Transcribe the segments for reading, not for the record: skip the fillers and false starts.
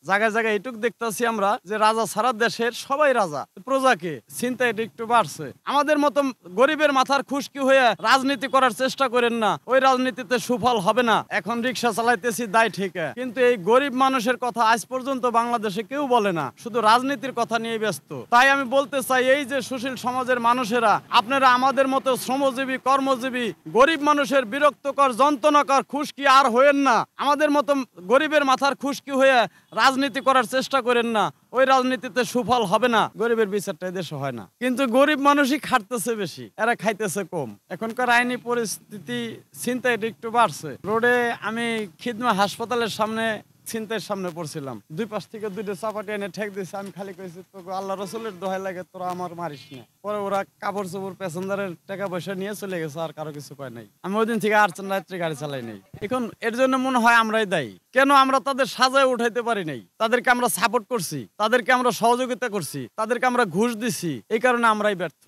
জায়গায় জায়গায় এটুক দেখতেছি আমরা যে রাজা ছাড়া দেশের সবাই রাজা, প্রজাকে চিন্তা এটা একটু বাড়ছে। আমাদের মতো গরিবের মাথার খুশকি হয়ে রাজনীতি করার চেষ্টা করেন না, ওই রাজনীতিতে সুফল হবে না। এখন রিক্সা চালাইতেছি দায় ঠিক, কিন্তু এই গরিব মানুষের কথা আজ পর্যন্ত বাংলাদেশে কেউ বলে না, শুধু রাজনীতির কথা নিয়ে ব্যস্ত। তাই আমি বলতে চাই, এই যে সুশীল সমাজের মানুষেরা, আপনারা আমাদের মতো শ্রমজীবী কর্মজীবী গরিব মানুষের বিরক্তকর যন্ত্রণাকর খুশকি আর হয়েন না। আমাদের মতো গরিবের মাথার খুশকি হয়ে রাজনীতি করার চেষ্টা করেন না, ওই রাজনীতিতে সুফল হবে না। গরিবের বিচারটা দেশে হয় না, কিন্তু গরিব মানুষই খাটতেছে বেশি, এরা খাইতেছে কম। এখনকার আইনি পরিস্থিতি চিন্তা এটা একটু বাড়ছে। রোডে আমি খিদমা হাসপাতালের সামনে ছিনতাইয়ের সামনে পড়ছিলাম, দুই পাশ থেকে দুইটা চাপাটি এনে ঠেক দিয়েছে। আমি খালি কইছি তোকে আল্লাহ রসুলের দোহাই লাগে তোরা আমার মারিস না। পরে ওরা কাপড় চোপড় প্যাসেঞ্জারের টাকা পয়সা নিয়ে চলে গেছে, আর কারো কিছু পায় নাই। আমি ওই দিন থেকে আর রাত্রে গাড়ি চালাই নাই। এখন এর জন্য মনে হয় আমরাই দায়ী। কেন আমরা তাদের সাজায় উঠাইতে পারি নাই? তাদেরকে আমরা সাপোর্ট করছি, তাদেরকে আমরা সহযোগিতা করছি, তাদেরকে আমরা ঘুষ দিছি, এই কারণে আমরাই ব্যর্থ।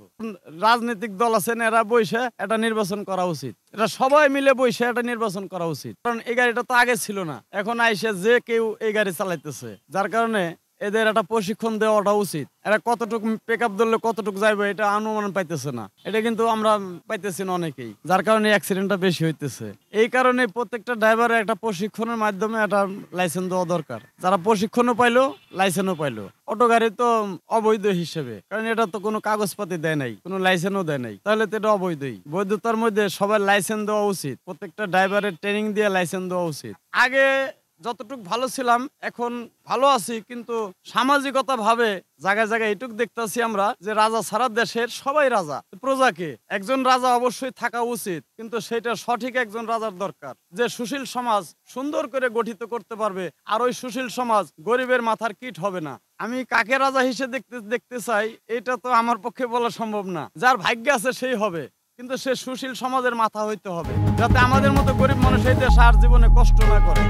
রাজনৈতিক দল আছেন, এরা বইসে এটা নির্বাচন করা উচিত, এটা সবাই মিলে বইসে এটা নির্বাচন করা উচিত। কারণ এই গাড়িটা তো আগে ছিল না, এখন আইসে যে কেউ এই গাড়ি চালাইতেছে, যার কারণে এদের একটা প্রশিক্ষণ দেওয়াটা উচিত। এরা কতটুকু পিক আপ ধরলে কতটুকু যাইবে এটা অনুমান পাইতেছে না, এটা কিন্তু আমরা পাইতেছি না অনেকেই, যার কারণে অ্যাক্সিডেন্টটা বেশি হইতেছে। এই কারণে প্রত্যেকটা ড্রাইভারের একটা প্রশিক্ষণের মাধ্যমে একটা লাইসেন্স দেওয়া দরকার। যারা প্রশিক্ষণও পাইলো, লাইসেন্সও পাইলো। অটো গাড়ি তো অবৈধ হিসেবে, কারণ এটা তো কোনো কাগজপাতি দেয় নাই, কোনো লাইসেন্সও দেয় নাই, তাহলে তো এটা অবৈধই। বৈধতার মধ্যে সবার লাইসেন্স দেওয়া উচিত, প্রত্যেকটা ড্রাইভারের ট্রেনিং দিয়ে লাইসেন্স দেওয়া উচিত। আগে যতটুক ভালো ছিলাম এখন ভালো আছি, কিন্তু সামাজিকতা ভাবে জায়গায় জায়গায় এটুক দেখতেছি আমরা যে রাজা ছাড়া দেশের সবাই রাজা, প্রজাকে একজন রাজা অবশ্যই থাকা উচিত, কিন্তু সেটা সঠিক একজন রাজার দরকার, যে সুশীল সমাজ সুন্দর করে গঠিত করতে পারবে, আর ওই সুশীল সমাজ গরিবের মাথার কীট হবে না। আমি কাকে রাজা হিসেবে দেখতে চাই এটা তো আমার পক্ষে বলা সম্ভব না, যার ভাগ্য আছে সেই হবে, কিন্তু সে সুশীল সমাজের মাথা হইতে হবে, যাতে আমাদের মতো গরিব মানুষ এই দেশে আর জীবনে কষ্ট না করে।